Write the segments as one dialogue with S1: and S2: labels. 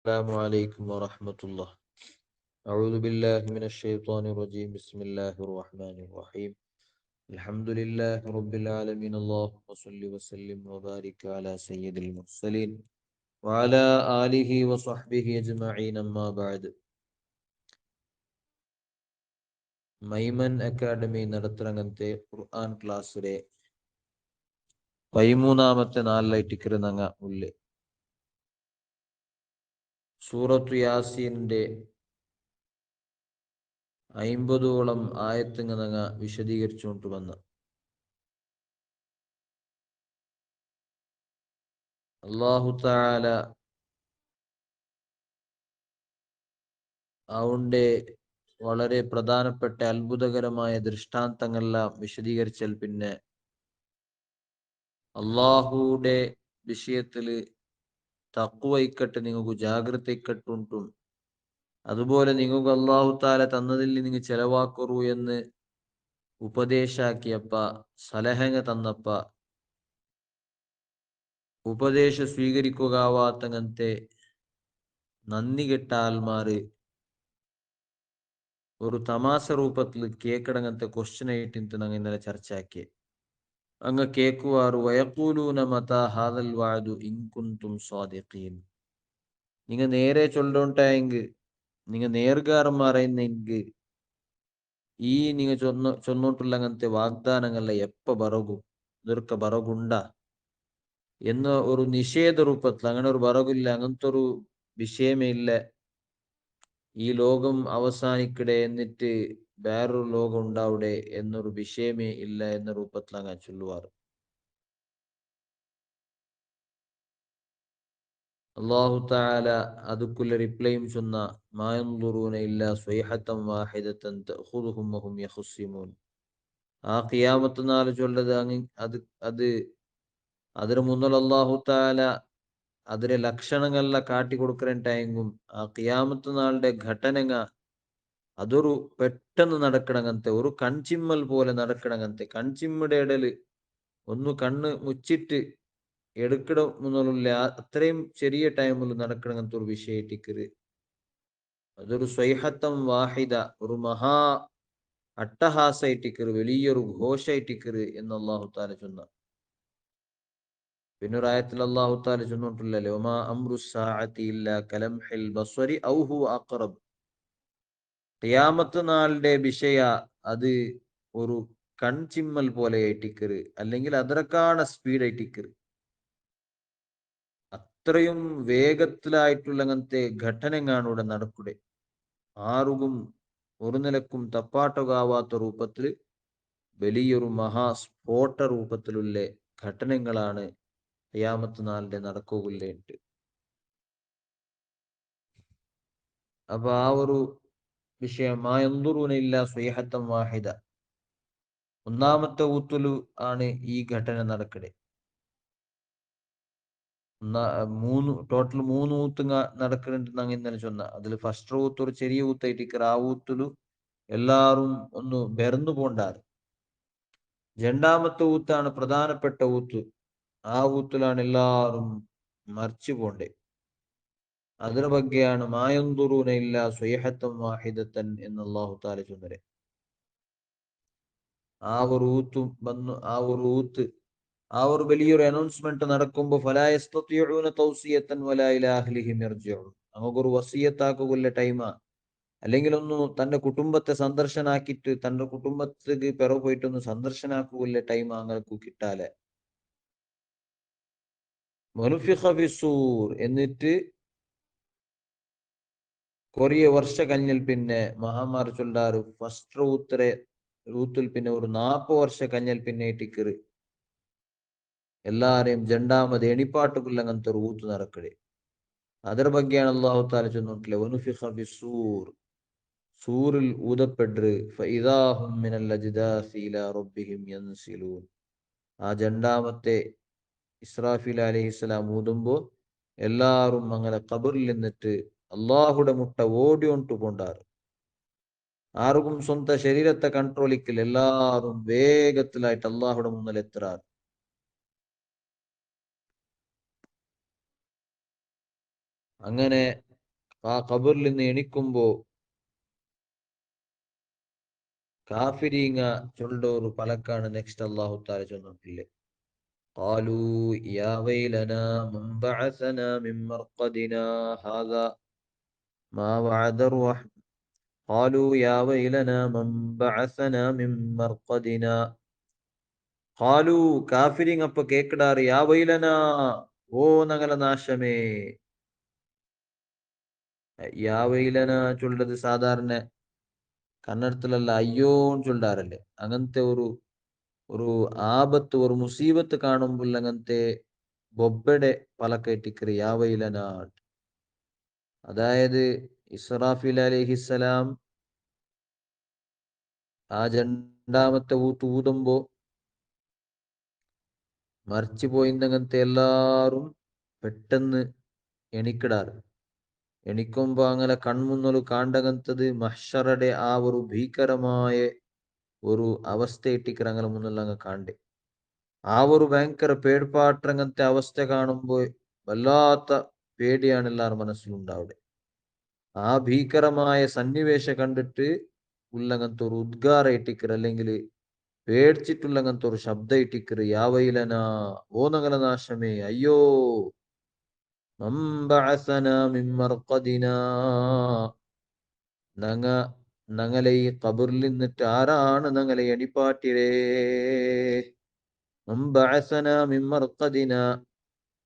S1: السلام عليكم ورحمة الله. أعوذ بالله من الشيطان الرجيم. بسم الله الرحمن الرحيم. الحمد لله رب العالمين. اللهم صل وسلم وبارك على سيد المرسلين وعلى آله وصحبه أجمعين. أما بعد. Maiman academy നടത്തുന്നങ്ങനത്തെ ഖുർആൻ ക്ലാസ്സിലെ 13ാമത്തെ നാളിലായിട്ട് കിരുന്നങ്ങ ഉള്ളി സൂറത്തു യാസീന്റെ 50ഓളം ആയത്തുങ്ങനങ്ങ വിശദീകരിച്ചുകൊണ്ട് വന്ന അല്ലാഹു തആല അവന്റെ വളരെ പ്രധാനപ്പെട്ട അത്ഭുതകരമായ ദൃഷ്ടാന്തങ്ങളെല്ലാം വിശദീകരിച്ചാൽ പിന്നെ അള്ളാഹുടെ വിഷയത്തില് തഖ്വ ഇക്കട്ട് നിങ്ങൾക്ക് ജാഗ്രത ഇക്കട്ടുണ്ടും അതുപോലെ നിങ്ങൾക്ക് അള്ളാഹു താല തന്നതിൽ നിങ്ങൾ ചെലവാക്കറൂ എന്ന് ഉപദേശാക്കിയപ്പ സലഹങ്ങ തന്നപ്പ ഉപദേശം സ്വീകരിക്കുകയാവാത്തങ്ങനത്തെ നന്ദി കെട്ട ആൽമാര് ഒരു തമാശ രൂപത്തിൽ കേക്കടങ്ങനത്തെ ക്വസ്റ്റ്യൻ ആയിട്ട് ഞങ്ങൾ ഇന്നലെ ചർച്ചയാക്കി. അങ്ങ് കേക്കുവാറ് വയഖൂലൂന മതാ ഹാദൽ വഅദു ഇൻ കുൻതും സ്വാദിഖീൻ. നിങ്ങൾ നേരെ ചൊല്ലോണ്ടായെങ്കിൽ നിങ്ങൾ നേർഗാരന്മാരെങ്കിൽ ഈ നിങ്ങൾ ചൊന്നോട്ടുള്ള അങ്ങനത്തെ വാഗ്ദാനങ്ങളെ എപ്പ ബറകും ഇതൊക്കെ ബറകുണ്ട എന്ന ഒരു നിഷേധ രൂപത്തിൽ അങ്ങനെ ഒരു ബറകില്ല, അങ്ങനത്തെ ഒരു വിഷയമേ ഇല്ല, ഈ ലോകം അവസാനിക്കടെ എന്നിട്ട് വേറൊരു ലോകം ഉണ്ടാവിടെ എന്നൊരു വിഷയമേ ഇല്ല എന്ന രൂപത്തിൽ അങ്ങ് ചൊല്ലുവാറ്. അല്ലാഹു തആല അതുക്കുള്ള റിപ്ലൈയും ചൊന്ന മാ യൻദുറൂന ഇല്ലാ സ്വൈഹത്തൻ വാഹിദത്തൻ തഅഖുദുഹും വഹും യഖ്സിമൂൻ. ആ ഖിയാമത്ത് നാൾ ചൊല്ലത് അത് അതിന് മുന്നിൽ അല്ലാഹു തആല അതിലെ ലക്ഷണങ്ങളെല്ലാം കാട്ടിക്കൊടുക്കണ്ടായെങ്കും ആ ഖിയാമത്ത് നാളുടെ ഘട്ടനങ്ങ അതൊരു പെട്ടെന്ന് നടക്കണങ്ങനത്തെ ഒരു കൺചിമ്മൽ പോലെ നടക്കണങ്ങനത്തെ കൺചിമ്മയുടെ ഇടയില് ഒന്ന് കണ്ണ് മുച്ചിട്ട് എടുക്കട മുന്നുള്ള അത്രയും ചെറിയ ടൈമിൽ നടക്കണങ്ങനത്തെ ഒരു വിഷയത്തിക്കര് അതൊരു സ്വൈഹത്തം വാഹിദ ഒരു മഹാ അട്ടഹാസായിട്ടിക്കര് വലിയൊരു ഘോഷായിട്ടിക്കര് എന്ന് അള്ളാഹു താല ചൊന്ന. പിന്നെ ഒരു ആയത്തിൽ അള്ളാഹു താല ചൊന്നിട്ടില്ലല്ലോ വമാ അംറു സ്സാഅതി ഇല്ലാ കലംഹിൽ ബസ്വരി ഔ ഹുവ അഖ്റബ്. ഖിയാമത്ത് നാളിന്റെ വിഷയ അത് ഒരു കൺചിമ്മൽ പോലെ ആയിട്ടിക്കര് അല്ലെങ്കിൽ അതിനേക്കാണ് സ്പീഡ് ആയിട്ടിക്കര്. അത്രയും വേഗത്തിലായിട്ടുള്ള അങ്ങനത്തെ ഘട്ടനങ്ങാണ് ഇവിടെ നടക്കുക. ആർക്കും ഒരു നിലക്കും തപ്പാട്ടുകാവാത്ത രൂപത്തിൽ വലിയൊരു മഹാസ്ഫോട രൂപത്തിലുള്ള ഘട്ടനങ്ങളാണ് ഖിയാമത്ത് നാളിന്റെ നടക്കുകയുള്ളേട്ട്. അപ്പൊ ആ ഒരു വിഷയം മാ യൻദുറൂന ഇല്ലാ സ്വൈഹത്തൻ വാഹിദ, ഒന്നാമത്തെ ഊത്തുലു ആണ് ഈ ഘട്ടന നടക്കടെ. ടോട്ടൽ 3 ഊത്ത് നടക്കുന്നുണ്ട് ഇന്നലെ ചൊന്ന. അതിൽ ഫസ്റ്റ് ഊത്ത് ഒരു ചെറിയ ഊത്തായിട്ട് ആ ഊത്തുലു എല്ലാരും ഒന്ന് ബെർന്നു പോണ്ടാറ്. രണ്ടാമത്തെ ഊത്താണ് പ്രധാനപ്പെട്ട ഊത്ത്. ആ ഊത്തിലാണ് എല്ലാരും മറിച്ചു പോണ്ടേ. അതിനു ബഗ്ഗെയാണ് മാ യൻദുറൂന ഇല്ലാ സ്വൈഹത്തൻ വാഹിദത്തൻ എന്ന് അല്ലാഹു തആല ചൊന്നരെ. ആ ഒരു ഊത്തും വന്നു, ആ ഒരു വലിയൊരു അനൗൺസ്മെന്റ് നടക്കുമ്പോ ഫലാ യസ്തതിഊന തൗസിയത്തൻ വലാ ഇലാ അഹ്ലിഹിം യർജിഊൻ. നമുക്കൊരു വസിയത്താക്കുള്ള ടൈമാ, അല്ലെങ്കിൽ ഒന്ന് തന്റെ കുടുംബത്തെ സന്ദർശനാക്കിയിട്ട് തന്റെ കുടുംബത്തേക്ക് പിറ പോയിട്ടൊന്ന് സന്ദർശനാക്കുള്ള ടൈം അങ്ങനെ കിട്ടാലെ. വനുഫിഖ ഫിസ്സൂർ, എന്നിട്ട് കൊറേ വർഷ കഴിഞ്ഞാൽ പിന്നെ മഹാമാർ ചൊല്ലാറ് ഫസ്റ്റ് ഊത്തിൽ പിന്നെ ഒരു 40 വർഷ കഴിഞ്ഞാൽ പിന്നെ ടിക്കറ് എല്ലാരെയും രണ്ടാമത് എണിപ്പാട്ടുക്കുള്ള അങ്ങനത്തെ ഒരു ഊത്ത് നടക്കടേ. ಅದರ ಬಗ್ಗೆയാണ് അല്ലാഹു തആല ചൊന്നിട്ടില്ല വനുഫിഖ ഫിസ്സൂർ, സൂറിൽ ഊതപ്പെട്ട് ഫഇദാഹും മിനൽ അജ്ദാസി ഇലാ റബ്ബിഹിം യൻസിലൂൻ. ആ രണ്ടാമത്തെ ഇസ്രാഫീൽ അലൈഹിസ്സലാം ഊതുമ്പോ എല്ലാരും അങ്ങനെ ഖബറിൽ നിന്നിട്ട് അള്ളാഹുടെ മുട്ട ഓടിയോണ്ട് പോണ്ടാറ്. ആർക്കും സ്വന്തം ശരീരത്തെ കൺട്രോളിക്കില്ല, എല്ലാരും വേഗത്തിലായിട്ട് അള്ളാഹുടെ മുന്നിൽ എത്താറ്. അങ്ങനെ ആ ഖബറിൽ നിന്ന് എണിക്കുമ്പോ കാഫിരീങ്ങ ചൊല്ലൊരു പലക്കാണ് നെക്സ്റ്റ് അല്ലാഹു തആല ചൊല്ലിട്ടില്ലേ. قالوا يا ويلنا من بعثنا من مرقدنا هذا ما وعد الرحمن قالوا يا ويلنا من بعثنا من مرقدنا قالوا കാഫിരീങ്ങ അപ്പൊ കേക്കടാറ് യാ വൈലന, ഓ ഞങ്ങളെ നാശമേ. യാ വൈലന ചൊല്ലത് സാധാരണ കന്നഡത്തിലല്ല അയ്യോന്ന് ചൊല്ലാറല്ലേ. അങ്ങനത്തെ ഒരു ഒരു ആപത്ത് ഒരു മുസീബത്ത് കാണുമ്പോൾ അങ്ങനത്തെ ബൊബ്ബടെ പലക്കയറ്റിക്കറി യാ വൈലന. അതായത് ഇസ്രാഫിൽ അലൈഹിസ്സലാം ആ രണ്ടാമത്തെ ഊതുമ്പോ മരിച്ചു പോയിന്നങ്ങനത്തെ എല്ലാരും പെട്ടെന്ന് എണിക്കിടാറ്. എണിക്കുമ്പോ അങ്ങനെ കൺമുന്നല് കാണ്ടകത്തത് മഹ്ശറയുടെ ആ ഒരു ഭീകരമായ ഒരു അവസ്ഥ ഇട്ടിക്കർ അങ്ങനെ മുന്നിൽ അങ്ങ് കാണ്ടേ. ആ ഒരു ഭയങ്കര പേടിപ്പാട്ടങ്ങനത്തെ അവസ്ഥ കാണുമ്പോൾ വല്ലാത്ത പേടിയാണ് എല്ലാവരും മനസ്സിലുണ്ടാവിടെ. ആ ഭീകരമായ സന്നിവേശം കണ്ടിട്ട് ഉള്ളങ്ങനത്തെ ഒരു ഉദ്ഗാര ഇട്ടിക്കർ അല്ലെങ്കിൽ പേടിച്ചിട്ടുള്ളങ്ങനത്തെ ഒരു ശബ്ദം ഇട്ടിക്കർ യാ വൈലന, ഓ നഗല നാശമേ, അയ്യോ. മൻ ബഅസനാ മിൻ മർഖദിനാ, നങ്ങ ഞങ്ങളെ ഈ ഖബറിൽ നിന്നിട്ട് ആരാണ് ഞങ്ങളെ എണിപ്പാട്ടിരേ. മൻ ബഅസനാ മിൻ മർഖദിനാ,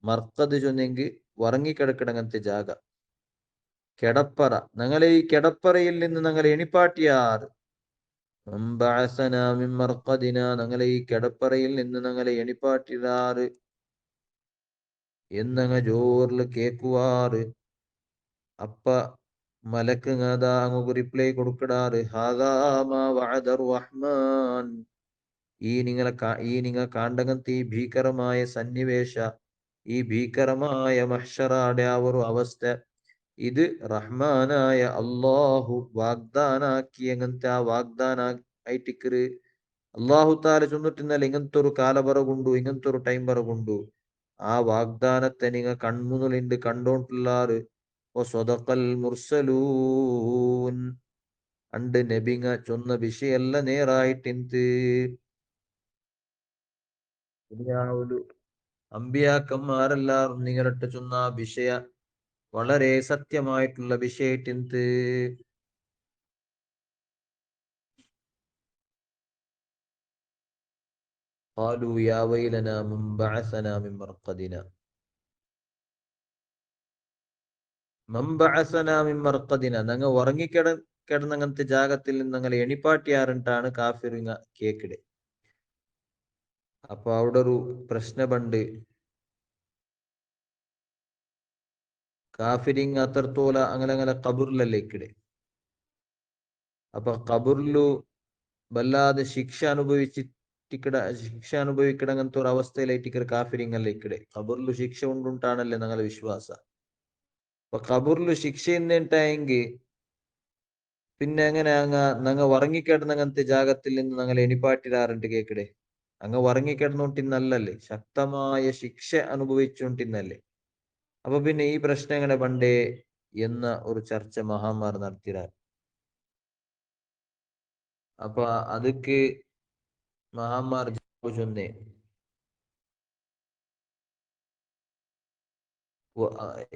S1: മർഖദ് ചൊന്നെങ്കിൽ ഉറങ്ങിക്കിടക്കിടങ്ങനത്തെ ജാഗ, കിടപ്പറ. ഞങ്ങളെ ഈ കിടപ്പറയിൽ നിന്ന് ഞങ്ങളെ എണിപ്പാട്ടിയാർ. മൻ ബഅസനാ മിൻ മർഖദിനാ, ഞങ്ങളെ ഈ കിടപ്പറയിൽ നിന്ന് ഞങ്ങളെ എണിപ്പാട്ടിയാറ് എന്നങ്ങ ജോറില് കേക്കുവാറ്. അപ്പ മലക്കുങ്ങതാ അങ്ങ് റിപ്ലൈ കൊടുക്കിടാറ് ഹാദാ മാ വഅദർ റഹ്മാൻ. ഈ നിങ്ങൾ കാണ്ടകത്തെ ഈ ഭീകരമായ സന്നിവേശ, ഈ ഭീകരമായ മഹ്ശറാടെ ആ ഒരു അവസ്ഥ, ഇത് റഹ്മാനായ അള്ളാഹു വാഗ്ദാനാക്കി. അങ്ങനത്തെ ആ വാഗ്ദാന ആയിട്ടിക്കറ് അള്ളാഹു താല ചൊന്നിട്ടുന്നല്ല ഇങ്ങനത്തെ ഒരു കാലപറകുണ്ടു, ഇങ്ങനത്തെ ഒരു ടൈം പറകുണ്ടു. ആ വാഗ്ദാനത്തെ നിങ്ങൾ കൺമുതലിണ്ട് കണ്ടോണ്ടുള്ളാറ്. സ്വദഖൽ മുർസലൂൻ, അണ്ട് നബിങ്ങ ചൊന്ന വിഷയല്ല നേരായിട്ടിന്ത്. ദുനിയാവില് അമ്പിയാക്കന്മാരെല്ലാരും നിങ്ങളിട്ട് ചൊന്ന ആ വിഷയ വളരെ സത്യമായിട്ടുള്ള വിഷയട്ടിന്ത്. قالوا يا ويلنا من بعثنا من مرقدنا من بعثنا من مرقدنا. ഞങ്ങൾ കിടന്നങ്ങനത്തെ ജാഗത്തിൽ നിന്ന് ഞങ്ങൾ എണിപ്പാട്ടിയാറിട്ടാണ് കാഫിറിങ്ങ കേക്കിടെ. അപ്പൊ അവിടെ ഒരു പ്രശ്നമുണ്ട്. കാഫിരിങ് അത്രത്തോല അങ്ങനെ അങ്ങനെ ഖബറിലല്ലേ ഇക്കിടെ. അപ്പൊ ഖബറിലു വല്ലാതെ ശിക്ഷ അനുഭവിക്കിടങ്ങനത്തെ ഒരു അവസ്ഥയിലേറ്റിക്കർ കാഫിരിങ് അല്ലേ ഇക്കിടെ. ഖബറിലു ശിക്ഷ ഉണ്ടുണ്ടാണല്ലേ ഞങ്ങളെ വിശ്വാസ. അപ്പൊ ഖബറിലു ശിക്ഷ എന്നിട്ടായെങ്കിൽ പിന്നെ എങ്ങനെ ഞങ്ങ ഉറങ്ങിക്കിടന്നങ്ങനത്തെ ജാഗത്തിൽ നിന്ന് ഞങ്ങൾ എണിപ്പാട്ടിടാറുണ്ട് കേക്കിടെ. അങ്ങ് ഉറങ്ങിക്കിടന്നോണ്ടിന്നല്ലേ, ശക്തമായ ശിക്ഷ അനുഭവിച്ചോണ്ടിന്നല്ലേ. അപ്പൊ പിന്നെ ഈ പ്രശ്നം എങ്ങനെ പണ്ടേ എന്ന ഒരു ചർച്ച മഹാന്മാർ നടത്തിരാർ. അപ്പൊ അതൊക്കെ മഹാന്മാർ ചൊന്നേ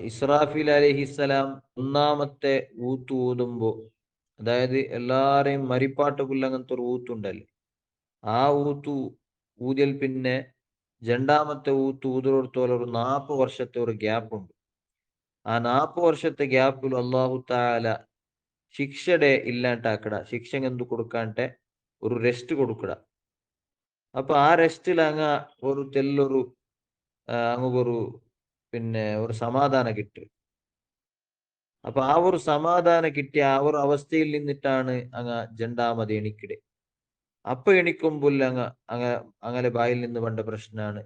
S1: ഇസ്രാഫിൽ അലൈഹിസ്സലാം ഒന്നാമത്തെ ഊതുമ്പോ, അതായത് എല്ലാരെയും മരിപ്പാട്ട് കൊല്ലങ്ങനത്തെ ഒരു ഊത്തുണ്ടല്ലേ, ആ ഊതിൽ പിന്നെ രണ്ടാമത്തെ ഊതിലോടത്തോളം ഒരു 40 വർഷത്തെ ഒരു ഗ്യാപ്പ് ഉണ്ട്. ആ 40 വർഷത്തെ ഗ്യാപ്പിൽ അള്ളാഹു താല ശിക്ഷയുടെ ഇല്ലാണ്ടാക്കട, ശിക്ഷ എന്ത് കൊടുക്കാണ്ടെ ഒരു റെസ്റ്റ് കൊടുക്കട. അപ്പൊ ആ റെസ്റ്റിൽ ഒരു തെല്ലൊരു അങ്ങൊരു പിന്നെ ഒരു സമാധാനം കിട്ടും. അപ്പൊ ആ ഒരു സമാധാനം കിട്ടിയ ആ ഒരു അവസ്ഥയിൽ നിന്നിട്ടാണ് രണ്ടാമത് എണിക്കിടെ. അപ്പൊ എണിക്കുമ്പോൾ അങ്ങനെ ബായിൽ നിന്ന് വേണ്ട പ്രശ്നമാണ്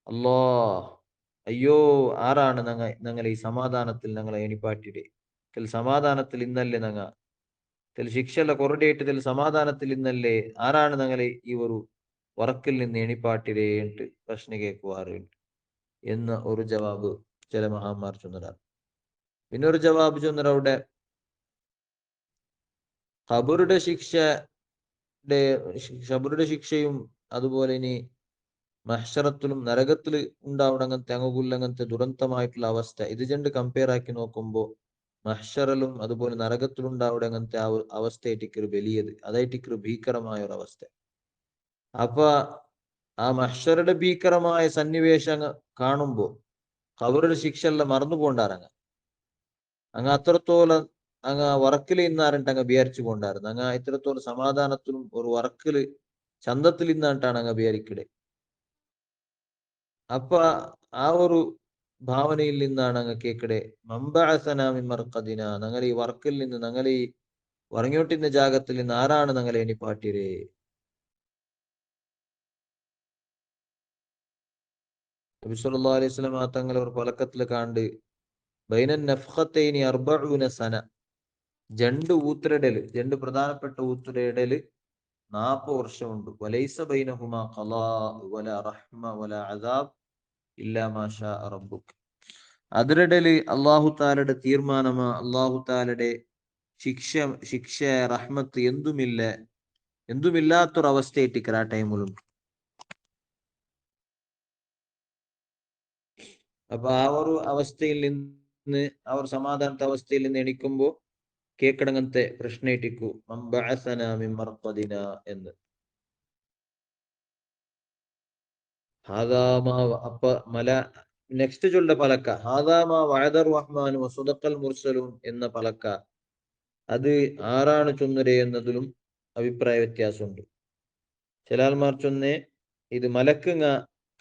S1: അല്ലോ, അയ്യോ, ആരാണ് ഞങ്ങളെ ഈ സമാധാനത്തിൽ ഞങ്ങളെ എണിപ്പാട്ടിടെ. സമാധാനത്തിൽ ഇന്നല്ലേ ശിക്ഷല്ല കൊറടേറ്റ് സമാധാനത്തിൽ ഇന്നല്ലേ, ആരാണ് ഞങ്ങളെ ഈ ഒരു ഉറക്കിൽ നിന്ന് എണിപ്പാട്ടിരേട്ട് പ്രശ്നം കേൾക്കുവാറുണ്ട് എന്ന ഒരു ജവാബ് ചില മഹാന്മാർ ചൊന്നതാണ്. പിന്നൊരു ജവാബ് ചൊന്നരവിടെ ഖബറുടെ ശിക്ഷയും അതുപോലെ ഇനി മഹ്ശറത്തിലും നരകത്തിൽ ഉണ്ടാവണങ്ങനത്തെ അങ്ങനത്തെ ദുരന്തമായിട്ടുള്ള അവസ്ഥ ഇത് രണ്ട് കമ്പയർ ആക്കി നോക്കുമ്പോൾ മഹ്ശറിലും അതുപോലെ നരകത്തിലുണ്ടാവിടെ അങ്ങനത്തെ ആ അവസ്ഥയായിട്ടിക്കൊരു വലിയത് അതായിട്ടിക്കൊരു ഭീകരമായ ഒരു അവസ്ഥ. അപ്പൊ ആ മഹ്ശറുടെ ഭീകരമായ സന്നിവേശം കാണുമ്പോ ഖബറുടെ ശിക്ഷ എല്ലാം മറന്നു പോണ്ടാറങ്ങ അങ്ങ് അത്രത്തോളം അങ്ങ് വർക്കിൽ ഇന്നാറിട്ട് അങ്ങ് വിചാരിച്ചു കൊണ്ടായിരുന്നു അങ്ങ് ഇത്രത്തോളം സമാധാനത്തിലും ഒരു വർക്കില് ചന്തത്തിൽ ഇന്നായിട്ടാണ് അങ്ങ് വിചാരിക്കടെ. അപ്പൊ ആ ഒരു ഭാവനയിൽ നിന്നാണ് അങ്ങ് കേക്കടെ മമ്പഅസനാമിമർക്കദിന ഞങ്ങൾ ഈ വർക്കിൽ നിന്ന് ഞങ്ങൾ ഈ ഉറങ്ങിയോട്ടിന്റെ ജാഗത്തിൽ നിന്ന് ആരാണ് ഞങ്ങളെ എണിപ്പാട്ടിരേ. നബി സല്ലല്ലാഹു അലൈഹി വസല്ലം തങ്ങൾ ഒരു പലക്കത്തിൽ കാണ്ട് ബൈനൻ നഫ്ഖത്തൈനി അർബഊന സന രണ്ട് ഊത്തിരടല് രണ്ട് പ്രധാനപ്പെട്ട ഊത്തിരടല് 40 വർഷമുണ്ട്. വലൈസ ബൈനഹുമാ ഖലാ വലാ റഹ്മ വലാ അദാബ് ഇല്ലാ മാ ഷാ റബ്ബുക്. അതിരിടല് അല്ലാഹു തആലയുടെ തീർമാനമാ അല്ലാഹു തആലയുടെ ശിക്ഷ റഹ്മത്ത് എന്തുമില്ലാത്തൊരവസ്ഥയായിട്ടിക്കറ ആ ടൈമിലുണ്ട്. അപ്പൊ ആ ഒരു അവസ്ഥയിൽ നിന്ന് ആ ഒരു സമാധാനത്തെ അവസ്ഥയിൽ നിന്ന് എണിക്കുമ്പോ കേക്കടങ്ങനത്തെ പ്രശ്നമായിട്ടിക്കു മർഖദിന എന്ന് അപ്പ മല നെക്സ്റ്റ് ചൊല്ല പലക്ക ഹാദാമാ വഅദർ റഹ്മാൻ വസദഖൽ മുർസലൂൻ എന്ന പലക്ക അത് ആരാണ് ചൊന്നരെ എന്നതിലും അഭിപ്രായ വ്യത്യാസമുണ്ട്. ചില ആൾമാർ ചൊന്നേ ഇത് മലക്കുങ്ങ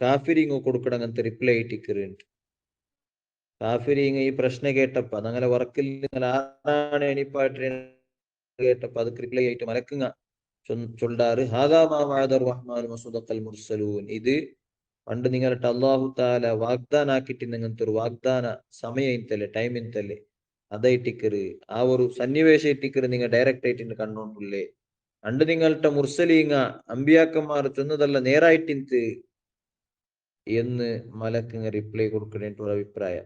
S1: കാഫിരിങ്ങ കൊടുക്കണങ്ങനത്തെ റിപ്ലൈ ആയിട്ടിക്കറുണ്ട്. കാഫിരിങ്ങ ഈ പ്രശ്നം കേട്ടപ്പ ഞങ്ങളെ വർക്കിൽ നിങ്ങൾ ആരാണ് എണിപ്പായിട്ട് കേട്ടപ്പോ അത് റിപ്ലൈ ആയിട്ട് മലക്കുങ്ങ ചൊല്ലാറ് ഹാദാമാ വഅദർ റഹ്മാൻ വസദഖൽ മുർസലൂൻ ഇത് പണ്ട് നിങ്ങളുടെ അല്ലാഹു തആല വാഗ്ദാനാക്കിട്ട് അങ്ങനത്തെ ഒരു വാഗ്ദാന സമയം ഇന്തല്ലേ ടൈം ഇന്തല്ലേ അതായിട്ടിക്കറ് ആ ഒരു സന്നിവേശം ഇട്ടിക്കറ് നിങ്ങൾ ഡയറക്റ്റ് ആയിട്ട് കണ്ടോണ്ടില്ലേ പണ്ട് നിങ്ങളുടെ മുർസലീങ്ങ അമ്പിയാക്കന്മാർ ചെന്നതല്ല നേരായിട്ടിന്ത് എന്ന് മലക്കിങ്ങ റിപ്ലൈ കൊടുക്കേണ്ട അഭിപ്രായം.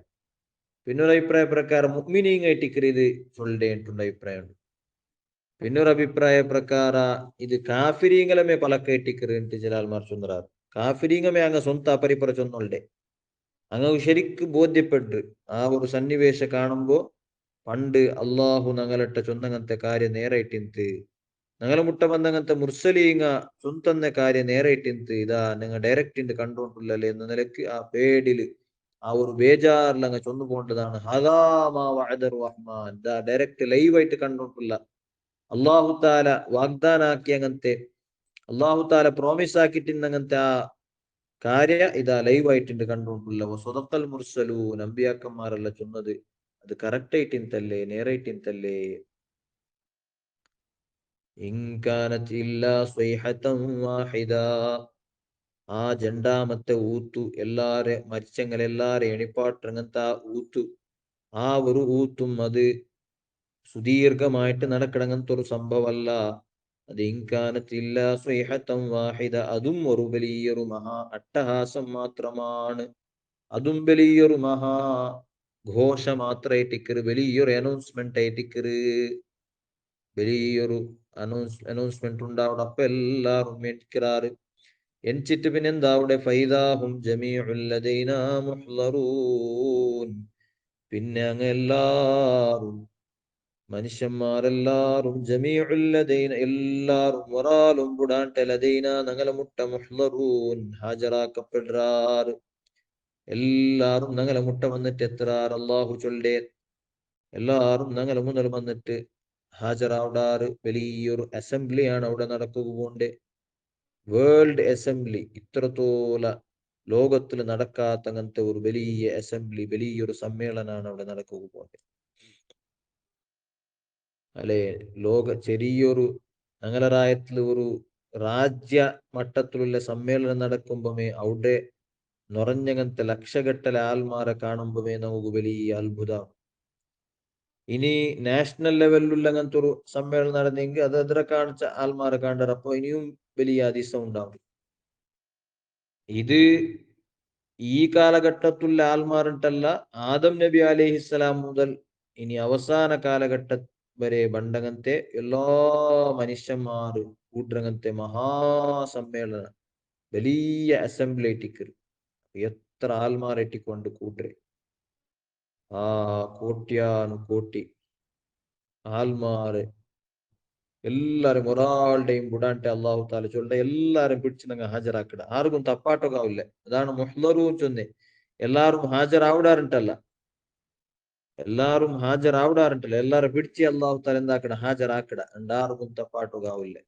S1: പിന്നൊരു അഭിപ്രായ പ്രകാരം മുഅ്മിനീങ്ങ ഇട്ടിക്കറ് ഇത് ചൊല്ലേണ്ട അഭിപ്രായമുണ്ട്. പിന്നൊരു അഭിപ്രായ പ്രಕಾರ ഇത് കാഫിരീങ്ങളമേ പലക്ക ഇട്ടിക്കറ് ചില ആൾമാർ ചൊന്നറാറ് കാഫിരീങ്ങമേ അങ്ങ് സ്വന്തം അപരിപ്പറ ചൊന്നോൾടെ അങ്ങ് ശരിക്ക് ബോധ്യപ്പെട്ട് ആ ഒരു സന്നിവേശം കാണുമ്പോ പണ്ട് അള്ളാഹു ഞങ്ങളിട്ട ചൊന്നങ്ങനത്തെ കാര്യം നേരായിട്ടിന്ത് ഞങ്ങളെ മുട്ട വന്നങ്ങനത്തെ മുർസലീങ്ങ സ്വന്തന്ന കാര്യം നേരായിട്ടിന്ത് ഇതാ നിങ്ങൾ ഡയറക്റ്റ് കണ്ടോണ്ടില്ലല്ലേ എന്ന നിലക്ക് ആ പേടില് ആ ഒരു ബേജാറിൽ അങ്ങ് ചൊന്നു പോകേണ്ടതാണ് ഹദാമാ വഅദർ റഹ്മാൻ ഇതാ ഡയറക്റ്റ് ലൈവായിട്ട് കണ്ടോണ്ടില്ല അള്ളാഹു താല വാഗ്ദാനാക്കി അങ്ങനത്തെ അള്ളാഹു താല പ്രോമിസ് ആക്കിയിട്ടിന്നങ്ങനത്തെ ആ കാര്യ ഇതാ ലൈവായിട്ടുണ്ട് കണ്ടോണ്ടില്ല സ്വതക്കൽ മുർസലൂ നമ്പിയാക്കന്മാരല്ല ചൊന്നത് അത് കറക്റ്റ് ആയിട്ടിന്തല്ലേ നേരായിട്ടിന്തല്ലേ. ഇൻകാനത് ഇല്ലാ സ്വൈഹതൻ വാഹിദ ആ രണ്ടാമത്തെ ഊത്തു എല്ലാരെ മരിച്ചങ്ങളെല്ലാരെ എണിപ്പാട്ടങ്ങനത്തെ ആ ഊത്തു ആ ഒരു ഊത്തും അത് സുദീർഘമായിട്ട് നടക്കണങ്ങനത്തെ ഒരു സംഭവമല്ല. അത് ഇൻകാനത്തില്ല സ്വൈഹത്തം വാഹിദ അതും ഒരു വലിയൊരു മഹാ അട്ടഹാസം മാത്രമാണ്. അതും വലിയൊരു മഹാ ഘോഷ മാത്രമായിട്ടിക്കറ് വലിയൊരു അനൗൺസ്മെന്റ് ആയിട്ടിക്കറ് വലിയൊരു അനൗൺസ്മെന്റ് ഉണ്ടാവണം. അപ്പൊ എല്ലാരും എണിക്കറാറ് എണിച്ചിട്ട് പിന്നെന്താ അവിടെ ഫൈദാഹും ജമീഉൽ ലദൈനാ മുഹ്ളറൂൻ പിന്നെ അങ്ങ് എല്ലാരും മനുഷ്യന്മാരെല്ലാരും ജമീഉല്ലദൈന എല്ലാരും ഒരാളും വിടാണ്ട് ലദൈന ഞങ്ങളെ മുട്ട മുഹ്ളറൂൻ ഹാജരാക്കപ്പെടുറാറ് എല്ലാരും ഞങ്ങളെ മുട്ട വന്നിട്ട് എത്രാറ് അള്ളാഹു ചൊല്ലേ എല്ലാരും ഞങ്ങളെ മുന്നിൽ വന്നിട്ട് ഹാജരാവിടാറ് വലിയൊരു അസംബ്ലിയാണ് അവിടെ നടക്കുക പോണ്ട്. വേൾഡ് അസംബ്ലി ഇത്രത്തോല ലോകത്തിൽ നടക്കാത്ത അങ്ങനത്തെ ഒരു വലിയ അസംബ്ലി വലിയൊരു സമ്മേളനമാണ് അവിടെ നടക്കുക പോണ്ട്. അല്ലെ ചെറിയൊരു ഞങ്ങളുടെ രാജ്യത്തിൽ ഒരു രാജ്യ മട്ടത്തിലുള്ള സമ്മേളനം നടക്കുമ്പോമേ അവിടെ നിറഞ്ഞങ്ങനത്തെ ലക്ഷഗട്ടലെ ആൾമാരെ കാണുമ്പോമേ നമുക്ക് വലിയ അത്ഭുതം. ഇനി നാഷണൽ ലെവലിലുള്ള അങ്ങനത്തെ ഒരു സമ്മേളനം നടന്നെങ്കിൽ അത് അതിനെ കാണിച്ച ആൾമാരെ കാണാറ് അപ്പൊ ഇനിയും വലിയ അതിശയം ഉണ്ടാവും. ഇത് ഈ കാലഘട്ടത്തിലുള്ള ആൾമാരുണ്ടല്ല ആദം നബി അലൈഹിസ്സലാം മുതൽ ഇനി അവസാന കാലഘട്ട വരെ ബണ്ടങ്ങനത്തെ എല്ലാ മനുഷ്യന്മാര് കൂട്ടരങ്ങനത്തെ മഹാസമ്മേളന വലിയ അസംബ്ലി ഇട്ടിക്കರು എത്ര ആൾമാരെട്ടിക്കൊണ്ട് കൂട്ടരെ ആ കോട്യാനു കോട്ടി ആൾമാര് എല്ലാരും ഒരാളുടെയും ബുടാന്റെ അള്ളാഹു താല ചൊല്ലുടെ എല്ലാരും പിടിച്ച് നിങ്ങൾ ഹാജരാക്കട ആർക്കും തപ്പാട്ടൊക്കാവില്ല അതാണ് മുഹ്ലറൂ ചൊന്നെ എല്ലാരും ഹാജരാവിടാറുണ്ടല്ല എല്ലാരും ഹാജരാവിടാറുണ്ടല്ല എല്ലാരും പിടിച്ച് അള്ളാഹു താല എന്താക്കട ഹാജരാക്കട ഉണ്ടാർക്കും തപ്പാട്ടൊക്കാവില്ല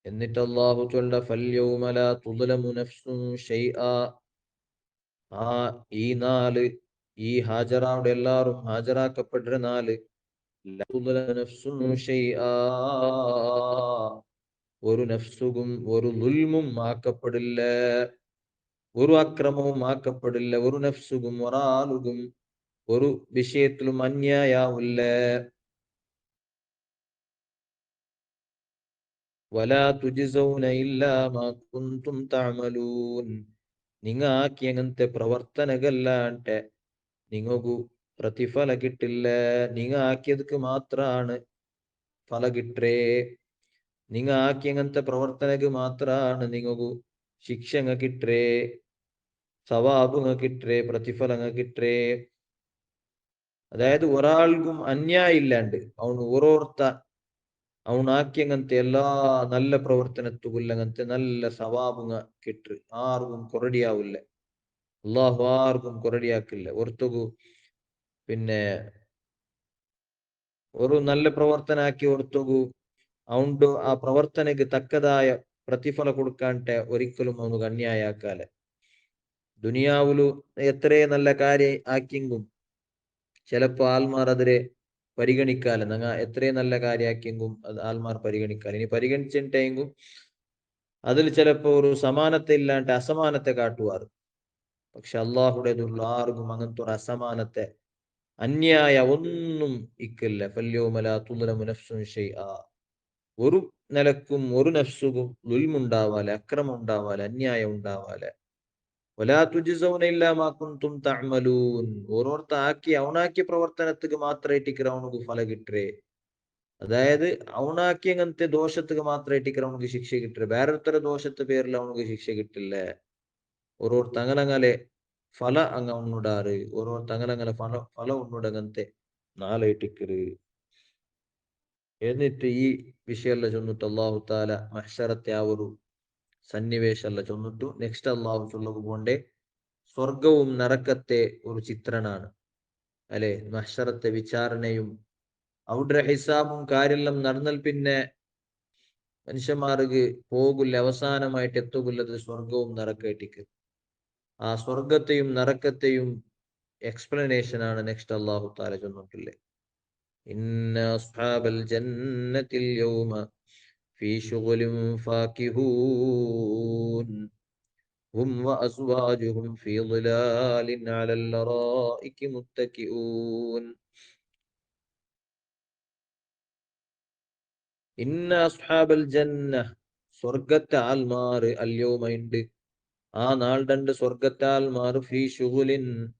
S1: എന്നിട്ട് അള്ളാഹു ചൊല്ല ഫല്യൗമ ലാ തുദ്ലമു നഫ്സുൻ ഷൈആ ആ ഈ നാല് ഈ ഹാജരാവിടെ എല്ലാരും ഹാജരാക്കപ്പെട്ട നാല് ഒരു നഫ്സുകും ഒരു ദുൽമും ആക്കപ്പെടില്ല ഒരു അക്രമവും ആക്കപ്പെടില്ല ഒരു നഫ്സുകും ഒരാളുകും ഒരു വിഷയത്തിലും അന്യായാവില്ല വലാ തുജ്സൗന ഇല്ലാ മാ കുന്തും തഅമലൂൻ നിങ്ങ ആക്കിയ അങ്ങനത്തെ പ്രവർത്തനകല്ലാണ്ട് നിങ്ങൾക്കു പ്രതിഫല കിട്ടില്ല നിങ്ങ ആക്കിയದಕ್ಕೆ മാത്രാണ് ഫല കിട്ടേ നിങ്ങ ആക്കി അങ്ങനത്തെ പ്രവർത്തനക്ക് മാത്രാണ് നിങ്ങൾക്കു ശിക്ഷ കിട്ടേ സവാബ് കിട്ടേ പ്രതിഫലം കിട്ടേ അതായത് ഒരാൾക്കും അന്യായം ഇല്ലാണ്ട് അവൻ ഓരോർത്ത അവനാക്കിയങ്ങനത്തെ എല്ലാ നല്ല പ്രവർത്തനത്തുകൊല്ലങ്ങനത്തെ നല്ല സവാബുങ്ങ കിട്ടു ആർക്കും കൊറടിയാവില്ല അള്ളാഹു ആർക്കും കൊറടിയാക്കില്ല ഓർത്തുകു പിന്നെ ഒരു നല്ല പ്രവർത്തന ആക്കി ഓർത്തുകു അവണ്ട് ആ പ്രവർത്തനക്ക് തക്കതായ പ്രതിഫല കൊടുക്കാണ്ട് ഒരിക്കലും അവന് അന്യായാക്കാലെ ദുനിയാവിലു എത്രേ നല്ല കാര്യം ആക്കിയെങ്കും ചിലപ്പോ ആൽമാർ അതിരെ പരിഗണിക്കാല നങ്ങ എത്രയും നല്ല കാര്യമാക്കിയെങ്കും അത് ആൽമാർ പരിഗണിക്കാല ഇനി പരിഗണിച്ചിട്ടെങ്കും അതിൽ ചിലപ്പോ ഒരു സമാനത്തെ ഇല്ലാണ്ട് അസമാനത്തെ കാട്ടുവാറ് പക്ഷെ അള്ളാഹുടേതുള്ള ആർക്കും അങ്ങനത്തെ ഒരു അസമാനത്തെ അന്യായ ഒന്നും ഇക്കില്ല ഫല്യൗമ ലാ തുദ്ലമു നഫ്സുൻ ഷൈആ ഒരു നിലക്കും ഒരു നഫ്സുക്കും ദുൽമുണ്ടാവാലെ അക്രമം ഉണ്ടാവാലെ അന്യായം ഉണ്ടാവാലെ വലാ തുജ്സൗന ഇല്ലാ മാ കുന്തും തഅമലൂൻ ഓരോരുത്ത ആക്കി അവനാക്കിയ പ്രവർത്തനത്തിക്ക് മാത്രമായിട്ട് അവനക്ക് ഫല കിട്ടേ അതായത് അവനാക്കി അങ്ങനത്തെ ദോഷത്തിക്ക് മാത്രമായിട്ട് അവനക്ക് ശിക്ഷ കിട്ടേ വേറൊരുത്തര ദോഷത്തെ പേരിൽ അവനക്ക് ശിക്ഷ കിട്ടില്ല ഓരോരുത്ത അങ്ങനങ്ങനെ ഫല അങ്ങ ഉണ്ണുടാറ് ഓരോരുത്ത അങ്ങനങ്ങനെ ഫല ഉണ്ണുടങ്ങനത്തെ നാളെ എന്നിട്ട് ഈ വിഷയമെല്ലാം ചൊന്നിട്ട് അള്ളാഹു താല മഹ്ശറത്തെ ആ ഒരു സന്നിവേശമല്ല ചൊന്നിട്ടു നെക്സ്റ്റ് അള്ളാഹു ചൊല്ലു പോണ്ടേ സ്വർഗവും നരക്കത്തെ ഒരു ചിത്രണാണ് അല്ലെ മഹ്ശറത്തെ വിചാരണയും അവിടെ ഹിസാബും കാര്യമെല്ലാം നടന്നാൽ പിന്നെ മനുഷ്യന്മാർക്ക് പോകില്ല അവസാനമായിട്ട് എത്തുകയുള്ളത് സ്വർഗവും നരക്കമായിട്ടേക്ക് ആ സ്വർഗത്തെയും നരക്കത്തെയും എക്സ്പ്ലനേഷൻ ആണ് നെക്സ്റ്റ് അള്ളാഹു താല ചൊന്നിട്ടില്ലേ ഇന്ന അസ്ഹാബൽ ജന്നത്തിൽ യൗമ ഫീ ശുഗ്ലിൻ ഫാകിഹൂൻ ഹും വഅസ്വാജുഹും ഫീ ളിലാലിൻ അലൽ അറായികി മുത്തകിഊൻ ഇന്ന അസ്ഹാബൽ ജന്ന സ്വർഗത്തെ ആൽമാർ അൽ യൗമ ഉണ്ട് ആ നാൾ രണ്ട് സ്വർഗത്തെ ആൽമാർ ഫീ ശുഗ്ലിൻ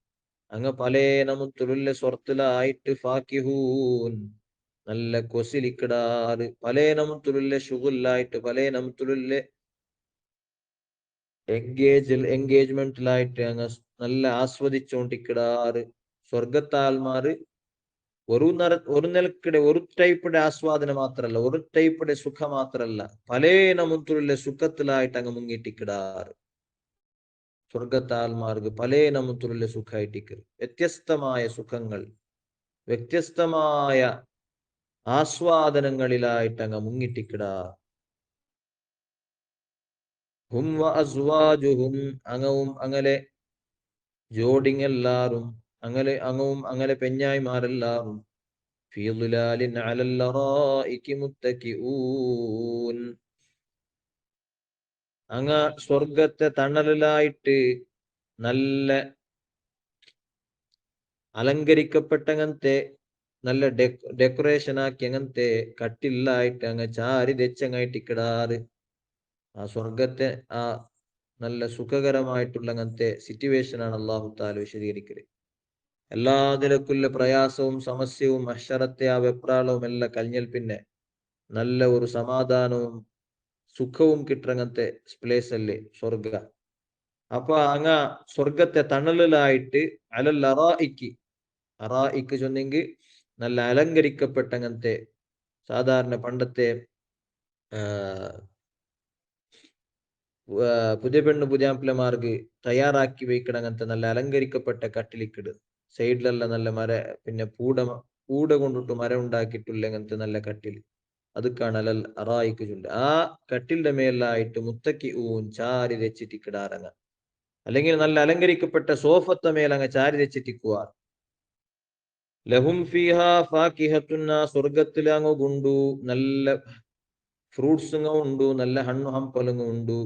S1: അങ്ങ് പലേ നമുത്തുലുള്ള സ്വർത്തിലായിട്ട് ഫാക്കിഹൂൻ നല്ല കൊസിലിക്കിടാറ് പലേ നമുത്തുലുള്ള ഷുഗുലായിട്ട് പലേ നമുത്തുള്ള എൻഗേജ്മെന്റിലായിട്ട് അങ്ങ് നല്ല ആസ്വദിച്ചോണ്ടിക്കിടാറ് സ്വർഗത്താൽമാര് ഒരു നിലക്കിടെ ഒരു ടൈപ്പിടെ ആസ്വാദനം മാത്രല്ല ഒരു ടൈപ്പിടെ സുഖം മാത്രല്ല പലേ നമുത്തുള്ള സുഖത്തിലായിട്ട് അങ്ങ് മുങ്ങിട്ടിക്കിടാറ് സ്വർഗത്താൽമാർക്ക് പലേ നമുത്തുള്ള സുഖമായിട്ടിക്ക് വ്യത്യസ്തമായ സുഖങ്ങൾ വ്യത്യസ്തമായ ആസ്വാദനങ്ങളിലായിട്ട് അങ്ങ് മുങ്ങിട്ടിക്കിടാ ഹും വഅസ്വാജുഹും അങ്ങവും അങ്ങനെ ജോഡിങ്ങെല്ലാരും അങ്ങനെ അങ്ങവും അങ്ങനെ പെഞ്ഞായിമാരെല്ലാരും ഫീ ളിലാലിൻ അലൽ അറായികി മുത്തകിഊൻ അങ്ങ സ്വർഗത്തെ തണലിലായിട്ട് നല്ല അലങ്കരിക്കപ്പെട്ടങ്ങനത്തെ നല്ല ഡെക്കറേഷൻ ആക്കി അങ്ങനത്തെ കട്ടിലായിട്ട് അങ്ങ് ചാരി തെച്ചങ്ങായിട്ട് കിടാറ് ആ സ്വർഗത്തെ ആ നല്ല സുഖകരമായിട്ടുള്ള അങ്ങനത്തെ സിറ്റുവേഷനാണ് അള്ളാഹു താല വിശദീകരിക്കല്. എല്ലാ നിലക്കുള്ള പ്രയാസവും സമസ്യവും അക്ഷരത്തെ ആ വെപ്രാളവും എല്ലാം കഴിഞ്ഞാൽ പിന്നെ നല്ല ഒരു സമാധാനവും സുഖവും കിട്ടങ്ങനത്തെ പ്ലേസ് അല്ലേ സ്വർഗ. അപ്പൊ അങ്ങ സ്വർഗത്തെ തണലിലായിട്ട് അലൽ അറായിക്ക്, അറായിക്ക് ചൊന്നെങ്കിൽ നല്ല അലങ്കരിക്കപ്പെട്ട അങ്ങനത്തെ സാധാരണ പണ്ടത്തെ പുതിയ പെണ്ണ് പുതിയാപ്പിളമാർക്ക് തയ്യാറാക്കി വയ്ക്കണ അങ്ങനത്തെ നല്ല അലങ്കരിക്കപ്പെട്ട കട്ടിലിക്കിട് സൈഡിലെല്ലാം നല്ല മര പിന്നെ പൂട കൊണ്ടിട്ട് മരം ഉണ്ടാക്കിയിട്ടുള്ള അങ്ങനത്തെ നല്ല കട്ടിൽ അതുക്കാണ് അലൽ അറായിക്ക് ചൊല്ല്. ആ കട്ടിലിന്റെ മേലായിട്ട് മുത്തക്കി ചാരി രച്ചിട്ടിക്കിടാറങ്ങ, അല്ലെങ്കിൽ നല്ല അലങ്കരിക്കപ്പെട്ട സോഫത്തെ മേലങ്ങ് ചാരി രച്ചിട്ടിക്കുക. ലഹും ഫീഹ ഫാകിഹത്തുൻ, സ്വർഗത്തിൽ അങ്ങ് കൊണ്ടു നല്ല ഫ്രൂട്ട്സ് ഉണ്ടു, നല്ല ഹണ്ണു ഹമ്പലങ്ങ് ഉണ്ടു,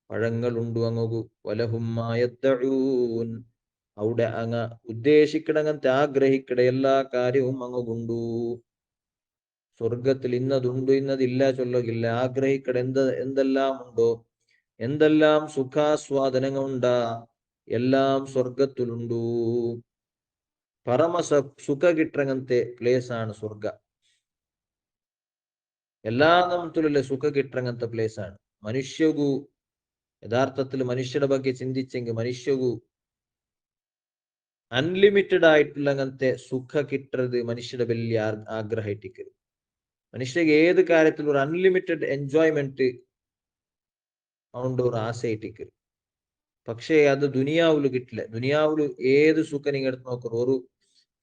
S1: പഴങ്ങളുണ്ടു അങ്ങു. വലഹും മാ യദ്ദഊൻ, അവിടെ അങ്ങ് ഉദ്ദേശിക്കണങ്ങനത്തെ ആഗ്രഹിക്കട എല്ലാ കാര്യവും അങ്ങ് കൊണ്ടു. സ്വർഗത്തിൽ ഇന്നതുണ്ട് ഇന്നതില്ല ചൊല്ലുകില്ല, ആഗ്രഹിക്കട എന്തെല്ലാം ഉണ്ടോ, എന്തെല്ലാം സുഖാസ്വാദനങ്ങൾ ഉണ്ടാ എല്ലാം സ്വർഗത്തിലുണ്ടു. പരമ സുഖ കിട്ടങ്ങനത്തെ പ്ലേസ് ആണ് സ്വർഗ. എല്ലാ നമത്തിലുള്ള സുഖ കിട്ടങ്ങനത്തെ പ്ലേസ് ആണ്. മനുഷ്യകു യഥാർത്ഥത്തിൽ മനുഷ്യരുടെ ಬಗ್ಗೆ ചിന്തിച്ചെങ്കിൽ മനുഷ്യകു അൺലിമിറ്റഡ് ആയിട്ടുള്ള അങ്ങനത്തെ സുഖ കിട്ടത് മനുഷ്യരുടെ വലിയ ആഗ്രഹിട്ടിക്കരുത്. മനുഷ്യക്ക് ഏത് കാര്യത്തിലും ഒരു അൺലിമിറ്റഡ് എൻജോയ്മെന്റ് അതുകൊണ്ട് ഒരു ആശയിട്ടിക്കരുത്. പക്ഷേ അത് ദുനിയാവില് കിട്ടില്ല. ദുനിയാവില് ഏത് സുഖം നിങ്ങൾ എടുത്ത് നോക്കൂ, ഒരു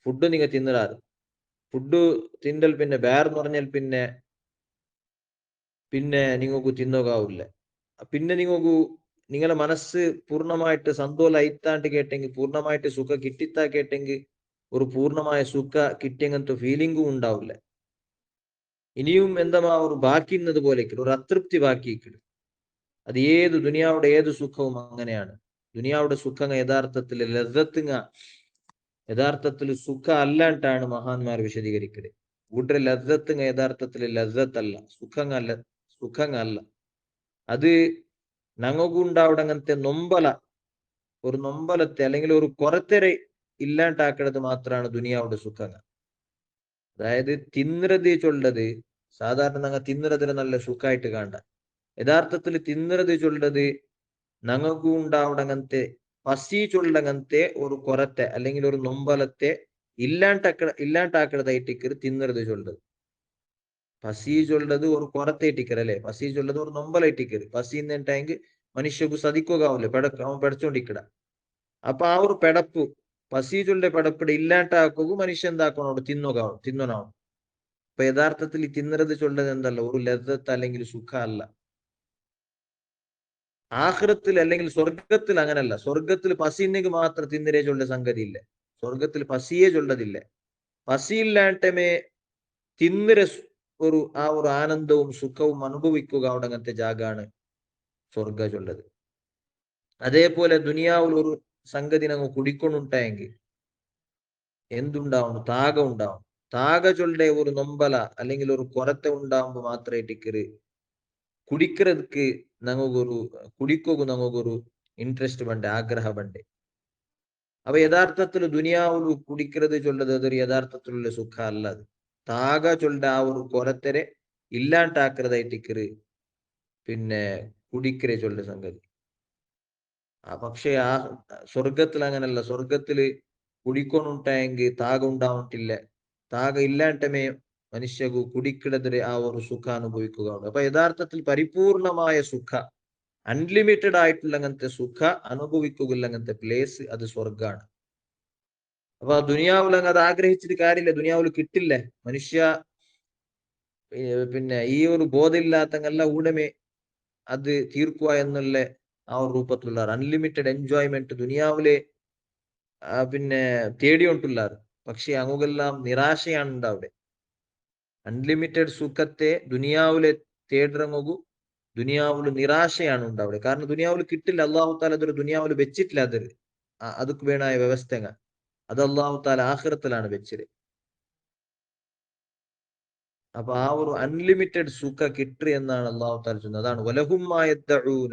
S1: ഫുഡ് നിങ്ങൾ തിന്നലാറ്, ഫുഡ് തിന്നൽ പിന്നെ വേറെന്ന് പറഞ്ഞാൽ പിന്നെ പിന്നെ നിങ്ങൾക്ക് തിന്നോകാവില്ല. പിന്നെ നിങ്ങൾക്ക് നിങ്ങളെ മനസ്സ് പൂർണ്ണമായിട്ട് സന്തോഷം അയിത്താണ്ട് കേട്ടെങ്കിൽ, പൂർണ്ണമായിട്ട് സുഖ കിട്ടിത്താ കേട്ടെങ്കിൽ ഒരു പൂർണ്ണമായ സുഖ കിട്ടിയങ്ങനത്തെ ഫീലിംഗും ഉണ്ടാവില്ല. ഇനിയും എന്താ ഒരു ബാക്കിന്നത് പോലെ ഒരു അതൃപ്തി ബാക്കിയിക്കിടും. അത് ഏത് ദുനിയാവുടെ ഏത് സുഖവും അങ്ങനെയാണ്. ദുനിയാവുടെ സുഖം യഥാർത്ഥത്തിൽ ലദ്ദത്തുങ്ങ യഥാർത്ഥത്തിൽ സുഖ അല്ലാണ്ടാണ് മഹാന്മാർ വിശദീകരിക്കല്. കൂട്ടർ ലദ്ദത്തുങ്ങ യഥാർത്ഥത്തിൽ ലദ്ദത്തല്ല, സുഖങ്ങല്ല. അത് ഞങ്ങൾക്കുണ്ടാവിടെ അങ്ങനത്തെ ഒരു നൊമ്പലത്തെ അല്ലെങ്കിൽ ഒരു കൊറത്തരെ ഇല്ലാണ്ടാക്കുന്നത് മാത്രമാണ് ദുനിയാവുടെ സുഖങ്ങൾ. അതായത് തിന്നരത് ചൊല്ലത് സാധാരണ ഞങ്ങൾ തിന്നരതിന് നല്ല സുഖമായിട്ട് കാണണ്ട. യഥാർത്ഥത്തിൽ തിന്നരത് ചൊല്ലത് ഞങ്ങൾക്ക് ഉണ്ടാവിടെ അങ്ങനത്തെ പസി ചൊല്ലങ്ങനത്തെ ഒരു കൊറത്തെ അല്ലെങ്കിൽ ഒരു നൊമ്പലത്തെ ഇല്ലാണ്ടാക്കണതായിട്ടിക്കര് തിന്നരത് ചൊല്ലത്. പസി ചൊല്ലത് ഒരു കൊറത്തെ ഇട്ടിക്കര് അല്ലെ, പസി ചൊല്ലത് ഒരു നൊമ്പലായിട്ടിക്കര്. പസി എന്നിട്ടായെങ്കിൽ മനുഷ്യക്ക് സതിക്കുകയാവില്ലേ, അവൻ പെടച്ചോണ്ടിക്കട. അപ്പൊ ആ ഒരു പെടപ്പ് പസീജുള്ള പെടപ്പിടെ ഇല്ലാണ്ടാക്കുക മനുഷ്യ എന്താക്കണം തിന്നോനാവും. അപ്പൊ യഥാർത്ഥത്തിൽ ഈ തിന്നരത് ചൊല്ലത് എന്തല്ല, ഒരു ലദ്ദത്ത് അല്ലെങ്കിൽ സുഖ അല്ല. ആഖിറത്തിൽ അല്ലെങ്കിൽ സ്വർഗത്തിൽ അങ്ങനല്ല. സ്വർഗത്തിൽ പസീനെങ്കിൽ മാത്രം തിന്നരേ ചൊല്ല സംഗതി ഇല്ല. സ്വർഗത്തിൽ പസിയെ ചൊല്ലതില്ല. പസിയില്ലാട്ടമേ തിന്നര ആ ഒരു ആനന്ദവും സുഖവും അനുഭവിക്കുക അവിടെ അങ്ങനത്തെ ജാഗാണ് സ്വർഗ ചൊല്ലത്. അതേപോലെ ദുനിയാവിൽ ഒരു സംഗതി ഞങ്ങൾ കുടിക്കൊണ്ടുണ്ടായെങ്കിൽ എന്തുണ്ടാവും, താക ഉണ്ടാവും. താക ചൊല്ലെ ഒരു നൊമ്പല അല്ലെങ്കിൽ ഒരു കൊറത്തെ ഉണ്ടാവുമ്പോ മാത്രമേ ടിക്കറ് കുടിக்கிறதுக்கு നമുക്കൊരു ഇൻട്രസ്റ്റ് വേണ്ടേ, ആഗ്രഹം വേണ്ടേ. അപ്പൊ യഥാർത്ഥത്തിൽ ദുനിയാവിൽ കുടിക്കുന്നത് ചൊല്ലത് അതൊരു യഥാർത്ഥത്തിലുള്ള സുഖ അല്ല. അത് താക ചൊല്ല ആ ഒരു കൊരത്തരെ ഇല്ലാണ്ടാക്കുന്നതായിട്ടിക്കറ് പിന്നെ കുടിക്കരെ ചൊല്ല സംഗതി. പക്ഷെ ആ സ്വർഗത്തിൽ അങ്ങനല്ല. സ്വർഗത്തില് കുടിക്കൊണ്ടുണ്ടായെങ്കിൽ താക ഉണ്ടാവട്ടില്ല. താക ഇല്ലാണ്ടമേ മനുഷ്യകു കുടിക്കിടതിരെ ആ ഒരു സുഖ അനുഭവിക്കുക. അപ്പൊ യഥാർത്ഥത്തിൽ പരിപൂർണമായ സുഖ, അൺലിമിറ്റഡ് ആയിട്ടുള്ള അങ്ങനത്തെ സുഖ അനുഭവിക്കുകയില്ല അങ്ങനത്തെ പ്ലേസ് അത് സ്വർഗാണ്. അപ്പൊ ദുനിയാവിൽ അങ്ങ് അത് ആഗ്രഹിച്ചിട്ട് കാര്യമില്ല, ദുനിയാവിൽ കിട്ടില്ല. മനുഷ്യ പിന്നെ ഈ ഒരു ബോധമില്ലാത്തങ്ങല്ല ഊടമേ അത് തീർക്കുക എന്നുള്ള ആ ഒരു രൂപത്തിലുള്ള അൺലിമിറ്റഡ് എൻജോയ്മെന്റ് ദുനിയാവിലെ പിന്നെ തേടിയോണ്ടുള്ളാറ്. പക്ഷെ അങ്ങുകെല്ലാം നിരാശയാണ് ഉണ്ടാവിടെ. അൺലിമിറ്റഡ് സുഖത്തെ ദുനിയാവിലെ തേടിറങ്ങു, ദുനിയാവില് നിരാശയാണ് ഉണ്ടാവിടെ. കാരണം ദുനിയാവിൽ കിട്ടില്ല. അള്ളാഹു താല അതൊരു ദുനിയാവിൽ വെച്ചിട്ടില്ല. അതുക്ക് വേണായ വ്യവസ്ഥ അത് അള്ളാഹു താല ആഖിറത്തിലാണ് വെച്ചത്. അപ്പൊ ആ ഒരു അൺലിമിറ്റഡ് സുഖ കിട്ടി എന്നാണ് അള്ളാഹു താല ചൊന്നത്. അതാണ് വലഹും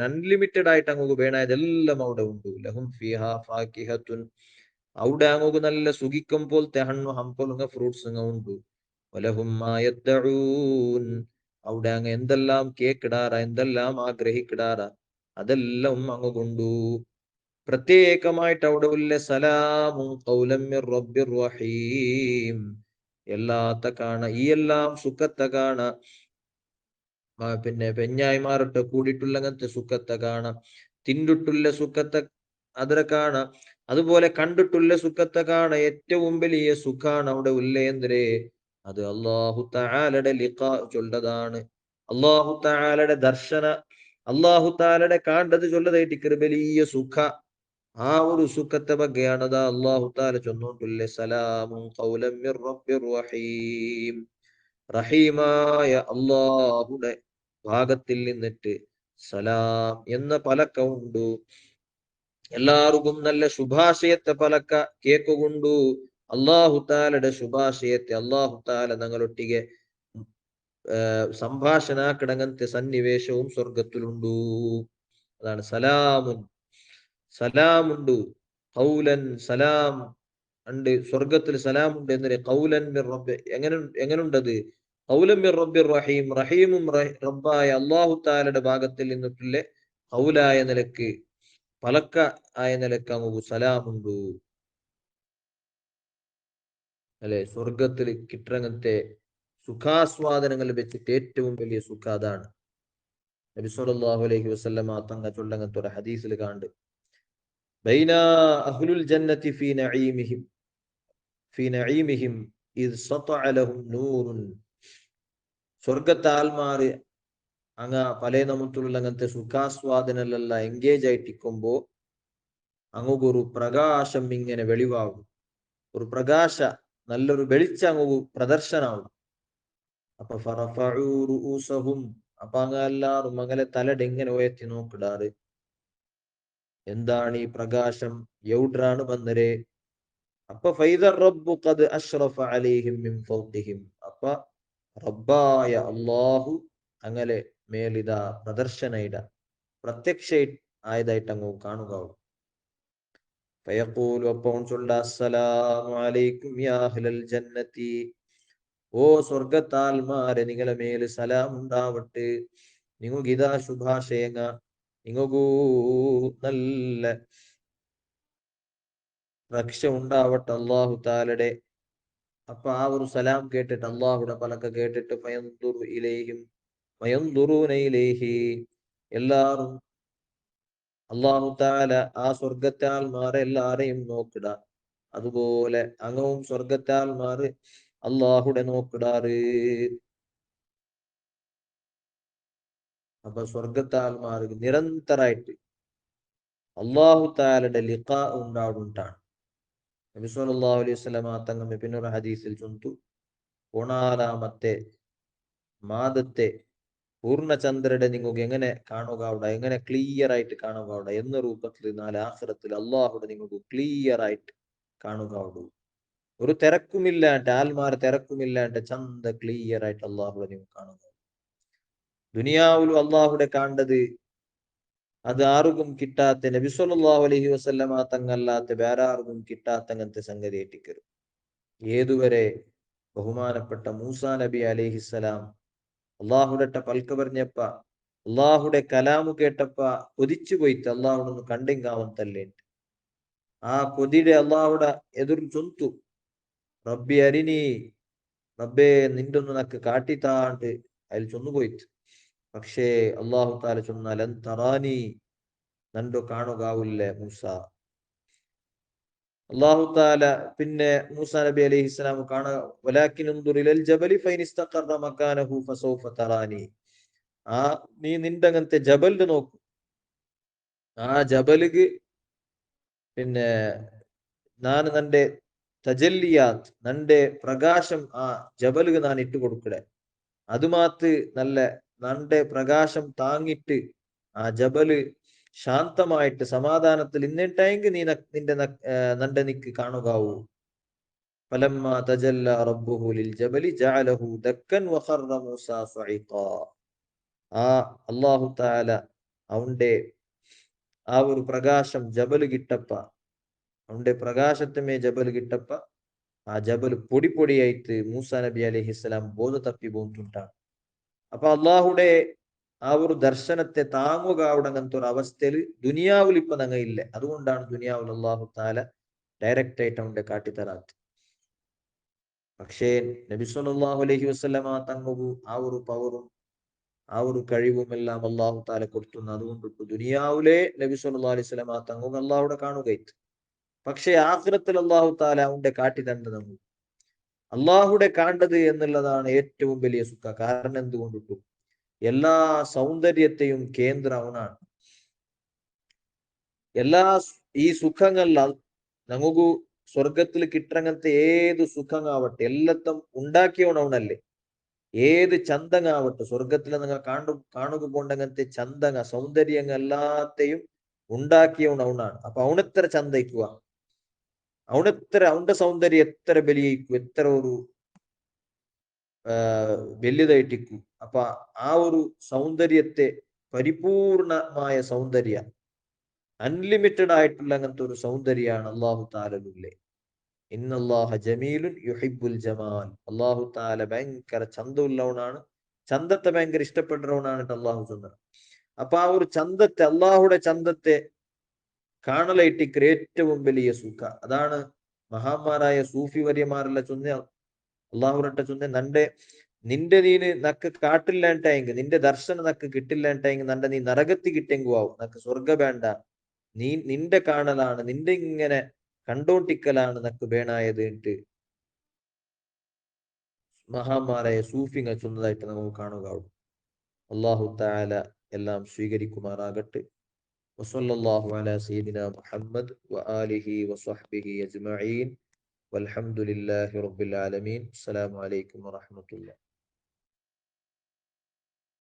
S1: അൺലിമിറ്റഡ് ആയിട്ട് അങ്ങ് വേണതെല്ലാം അവിടെ ഉണ്ട്. ലഹും ഫിഹാ ഫാകിഹത്തുൻ, അവിടെ അങ്ങ് നല്ല സുഖിക്കും പോലത്തെ ഹണ്ണു ഹംപോലുങ്ങ ഫ്രൂട്ട്സ് ഉണ്ട്. വലഹും അവിടെ അങ്ങ് എന്തെല്ലാം കേക്കിടാറ, എന്തെല്ലാം ആഗ്രഹിക്കിടാറ, അതെല്ലാം അങ്ങ് കൊണ്ടു. പ്രത്യേകമായിട്ട് അവിടെ ഉള്ള സലാമും ഖൗലം മിർ റബ്ബിർ റഹീം, എല്ലാത്ത കാണ ഈ എല്ലാം സുഖത്തെ കാണ, പിന്നെ പെഞ്ഞായിമാരൊട്ട് കൂടിയിട്ടുള്ളങ്ങനത്തെ സുഖത്തെ കാണാം, തിണ്ടിട്ടുള്ള സുഖത്തെ അതിനെ കാണാം, അതുപോലെ കണ്ടിട്ടുള്ള സുഖത്തെ കാണാം. ഏറ്റവും വലിയ സുഖാണ് അവിടെ ഉല്ലേന്ദ്രേ, അത് അള്ളാഹു തആലയുടെ ലിഖാ ചൊല്ലതാണ്. അള്ളാഹു തആലയുടെ ദർശന, അള്ളാഹു തആലയുടെ കാണ്ടത് ചൊല്ലതായിട്ട് വലിയ സുഖ. ആ ഒരു സുഖത്തെ ബഗ്ഗെയാണ് അതാ അള്ളാഹു തആല ചൊന്നോണ്ടുള്ള സലാമുൻ ഖൗലം മിർ റബ്ബിർ റഹീം. റഹീമായ അള്ളാഹുടെ ഭാഗത്തിൽ നിന്നിട്ട് സലാം എന്ന പലക്ക ഉണ്ടു. എല്ലാവർക്കും നല്ല ശുഭാശയത്തെ പലക്ക കേക്കുകൊണ്ടു. അള്ളാഹു താലയുടെ ശുഭാശയത്തെ അള്ളാഹു താല ഞങ്ങളൊട്ടിಗೆ സംഭാഷണാക്കിടങ്ങനത്തെ സന്നിവേശവും സ്വർഗത്തിലുണ്ടു. അതാണ് സലാമുൻ, സലാമുണ്ട്. ഖൗലൻ സലാം ഉണ്ട്, സ്വർഗത്തിൽ സലാമുണ്ട് എന്നൊരു ഖൗലൻ മിർ റബ്ബ്. എങ്ങനുണ്ടത്? ഖൗലൻ മിർ റബ്ബിർ റഹീം, റഹീമും റബ്ബായ അല്ലാഹു തആലയുടെ ഭാഗത്തിൽ നിന്നിട്ടുള്ള ഖൗലായ നിലക്ക്, പലക്ക ആയ നിലക്ക് അങ്ങ് സലാമുണ്ട്. അല്ലെ, സ്വർഗത്തിൽ കിട്ടങ്ങനത്തെ സുഖാസ്വാദനങ്ങൾ വെച്ചിട്ട് ഏറ്റവും വലിയ സുഖ അതാണ്. നബി സല്ലല്ലാഹു അലൈഹി വസല്ലമ തങ്ങൾ ചൊല്ലങ്ങനത്തെ ഒരു ഹദീസിൽ കാണ്ട്, ബൈന അഹ്ലുൽ ജന്നതി ഫീ നഈമിഹിം ഇദ് സതഅ ലഹും നൂറുൻ. സ്വർഗത്തെ ആൽമാര് അങ്ങ പല നമുത്തുള്ള അങ്ങനത്തെ സുഖാസ്വാദനെല്ലാം എൻഗേജ് ആയിട്ടിരിക്കുമ്പോ അങ്ങൊരു പ്രകാശം ഇങ്ങനെ വെളിവാകും. ഒരു പ്രകാശ, നല്ലൊരു വെളിച്ചം അങ്ങ് പ്രദർശനാവും. അപ്പൊ ഫറഫഉ റൂസഹും, അപ്പൊ അങ്ങ എല്ലാരും അങ്ങനെ തലടെ ഇങ്ങനെ ഉയർത്തി നോക്കിടാറ്, എന്താണ് ഈ പ്രകാശം, എവിടാണ് വന്നരേ? അപ്പൊ ഫൈദർ റബ്ബു ഖദ് അശ്റഫ അലൈഹിം മിൻ ഫൗഖിഹിം, അപ്പൊ റബ്ബായ അല്ലാഹു അങ്ങനെ മേലിത പ്രദർശനയിട പ്രത്യക്ഷ ആയതായിട്ട് അങ്ങ് കാണുക. ഫയഖൂലു, അപ്പോൾ ചൊല്ല, അസ്സലാമു അലൈക്കും യാ അഹ്ലൽ ജന്നതി, ഓ സ്വർഗത്താൽമാരെ നിങ്ങളെ മേല് സലാം ഉണ്ടാവട്ടെ. നിങ്ങൾക്ക് ഇതാ ശുഭാശയങ്ങ, നിങ്ങൾക്കൂ നല്ല രക്ഷ ഉണ്ടാവട്ടെ അള്ളാഹു താലയുടെ. അപ്പൊ ആ ഒരു സലാം കേട്ടിട്ട് അള്ളാഹുടെ പലക്ക കേട്ടിട്ട് ഫയൻദുറു ഇലൈഹിം വയൻദുറൂന ഇലൈഹി, എല്ലാരും അള്ളാഹു താല ആ സ്വർഗത്താൽമാരെ എല്ലാരെയും നോക്കിട. അതുപോലെ അങ്ങവും സ്വർഗത്താൽമാര് അള്ളാഹുടെ നോക്കിടാറ്. അപ്പൊ സ്വർഗത്താൽമാർക്ക് നിരന്തരായിട്ട് അള്ളാഹു താലയുടെ ലിഖാ ഉണ്ടാവുണ്ടാണ്. നബി സല്ലല്ലാഹു അലൈഹി വസല്ലമ തങ്ങൾ പിന്നൊരു ഹദീസിൽ ചൊന്തു, ഒണാറാമത്തെ മാദത്തെ പൂർണ്ണചന്ദ്രയുടെ നിങ്ങൾക്ക് എങ്ങനെ കാണുക അവിടെ, എങ്ങനെ ക്ലിയർ ആയിട്ട് കാണുക അവിടെ എന്ന രൂപത്തിൽ നാല് ആഖിറത്തിൽ അള്ളാഹുടെ നിങ്ങൾക്ക് ക്ലിയർ ആയിട്ട് കാണുക അവിടെ. ഒരു തിരക്കുമില്ലാണ്ട്, ആൽമാർ തിരക്കുമില്ലാണ്ട് ചന്ത ക്ലിയർ ആയിട്ട് അള്ളാഹുടെ നിങ്ങൾ കാണുക. ദുനിയാവിലും അള്ളാഹുടെ കാണ്ടത് അത് ആർക്കും കിട്ടാത്ത, നബി സല്ലല്ലാഹു അലൈഹി വസല്ലമ തങ്ങല്ലാത്ത വേറെ ആർക്കും കിട്ടാത്ത അങ്ങനത്തെ സംഗതി ഏറ്റിക്കരും. ഏതുവരെ ബഹുമാനപ്പെട്ട മൂസാ നബി അലൈഹിസ്സലാം അള്ളാഹുടെ പൽക്ക പറഞ്ഞപ്പ, അള്ളാഹുടെ കലാമു കേട്ടപ്പ കൊതിച്ചു പോയിട്ട് അള്ളാഹുടൊന്ന് കണ്ടിങ്കാവന്തല്ലേ. ആ കൊതിയുടെ അള്ളാഹുടെ എതിർ ചൊന്തു, റബ്ബി അരിനി, റബ്ബേ നിന്റെ ഒന്ന് നക്ക് കാട്ടിത്താണ്ട് അതിൽ ചൊന്നുപോയിട്ട്. പക്ഷേ അള്ളാഹു താല ചൊന്ന, ലൻ തറാനി, നണ്ടു കാണുകാവില്ല മൂസ. അള്ളാഹു താല പിന്നെ മൂസാ നബി അലൈഹി സ്വലാം കാണുക, വലാകിൻ ഉൻദുർ ഇലൽ ജബലി ഫൈൻ ഇസ്തഖറ മകാനഹു ഫസൗഫ തറാനി. ആ നീ നിന്റെ അങ്ങനത്തെ ജബലിന് നോക്കും, ആ ജബലിക്ക് പിന്നെ ഞാൻ നന്റെ തജല്ലിയാത്ത്, നന്റെ പ്രകാശം ആ ജബലിക്ക് ഞാൻ ഇട്ട് കൊടുക്കടേ. അതുമാത്ത് നല്ല നന്റെ പ്രകാശം താങ്ങിട്ട് ആ ജബല് ശാന്തമായിട്ട് സമാധാനത്തിൽ ഇന്നിട്ടെങ്കിൽ നീ നിന്റെ നന്റെ നിക്ക് കാണുകാവൂ. ഫലമ്മാ തജല്ല റബ്ബുഹു ലിൽജബലി ജഅലഹു ദക്കൻ വഖറ മൂസ സഈഖാ. ആ അല്ലാഹു തആല അവന്റെ ആ ഒരു പ്രകാശം ജബൽ കിട്ടപ്പ, അവന്റെ പ്രകാശത്തെ ജബൽ കിട്ടപ്പ ആ ജബൽ പൊടി പൊടിയായിട്ട് മൂസ നബി അലൈഹിസ്സലാം ബോധ തപ്പി പോന്നിട്ടാണ്. അപ്പൊ അള്ളാഹുടെ ആ ഒരു ദർശനത്തെ താങ്ങുക അവിടെ അങ്ങനത്തെ ഒരു അവസ്ഥയിൽ ദുനിയാവിൽ ഇപ്പൊ നങ്ങ ഇല്ല. അതുകൊണ്ടാണ് ദുനിയാവിൽ അള്ളാഹു താല ഡയറക്റ്റ് ആയിട്ട് അവന്റെ കാട്ടിത്തരാത്ത്. പക്ഷേ നബി സല്ലല്ലാഹു അലൈഹി വസല്ലമ തങ്ങു ആ ഒരു പവറും ആ ഒരു കഴിവും എല്ലാം അള്ളാഹു താല കൊടുത്തുന്നു. അതുകൊണ്ട് ദുനിയാവിലെ നബി സല്ലല്ലാഹു അലൈഹി വസല്ലമ തങ്ങു അള്ളാഹുടെ കാണുകയിട്ട്. പക്ഷേ ആഖിറത്തിൽ അള്ളാഹു താല അവന്റെ കാട്ടി തന്നെ നമ്മു അള്ളാഹുടെ കാണ്ടത് എന്നുള്ളതാണ് ഏറ്റവും വലിയ സുഖ. കാരണം എന്തുകൊണ്ടിട്ടു എല്ലാ സൗന്ദര്യത്തെയും കേന്ദ്രം അവനാണ്. എല്ലാ ഈ സുഖങ്ങളിൽ നമുക്ക് സ്വർഗത്തിൽ കിട്ടങ്ങനത്തെ ഏത് സുഖങ്ങാവട്ടെ എല്ലാത്തും ഉണ്ടാക്കിയവണവനല്ലേ. ഏത് ചന്തങ്ങാവട്ടെ സ്വർഗത്തിൽ നിങ്ങൾ കാണുക പോണ്ടങ്ങനത്തെ ചന്തങ്ങ സൗന്ദര്യങ്ങ എല്ലാത്തെയും ഉണ്ടാക്കിയവണവനാണ്. അപ്പൊ അവനെത്ര ചന്തയ്ക്കുക, അവന്റെ സൗന്ദര്യം എത്ര ബലിയിക്കും, എത്ര ഒരു വലുതായിട്ടിക്കും. അപ്പൊ ആ ഒരു സൗന്ദര്യത്തെ പരിപൂർണമായ സൗന്ദര്യ അൺലിമിറ്റഡ് ആയിട്ടുള്ള അങ്ങനത്തെ ഒരു സൗന്ദര്യമാണ് അള്ളാഹു താലല്ലേ. ഇന്നല്ലാഹ ജമീലുൻ യുഹിബ്ബുൽ ജമാൽ. അള്ളാഹു താല ഭയങ്കര ചന്തമുള്ളവനാണ്, ചന്തത്തെ ഭയങ്കര ഇഷ്ടപ്പെടുന്നവനാണ് അള്ളാഹു ചന്ദ. അപ്പൊ ആ ഒരു ചന്തത്തെ അള്ളാഹുടെ ചന്തത്തെ കാണലായിട്ടിക്ക് ഏറ്റവും വലിയ സുഖ. അതാണ് മഹാന്മാരായ സൂഫി വര്യമാരെല്ലാം ചൊന്ന അള്ളാഹുരട്ട ചൊന്ന നിന്റെ നീന് നക്ക് കാട്ടില്ലാണ്ടായെങ്കിൽ, നിന്റെ ദർശനം നക്ക് കിട്ടില്ലാണ്ടായെങ്കിൽ നന്റെ നീ നരകത്തി കിട്ടെങ്കു ആവും, നക്ക് സ്വർഗ വേണ്ട, നിന്റെ കാണലാണ്, നിന്റെ ഇങ്ങനെ കണ്ടോണ്ടിക്കലാണ് നക്ക് വേണായത് എന്നിട്ട് മഹാന്മാരായ സൂഫിങ്ങ ചൊന്നതായിട്ട് നമുക്ക് കാണുക. അള്ളാഹു തആല എല്ലാം സ്വീകരിക്കുമാറാകട്ടെ. വസല്ലല്ലാഹു അലാ സയ്യിദിനാ മുഹമ്മദ് വആലിഹി വസ്വഹ്ബിഹി അജ്മഈൻ വൽഹംദുലില്ലാഹി റബ്ബിൽ ആലമീൻ. അസ്സലാമു അലൈക്കും വറഹ്മത്തുള്ളാഹി.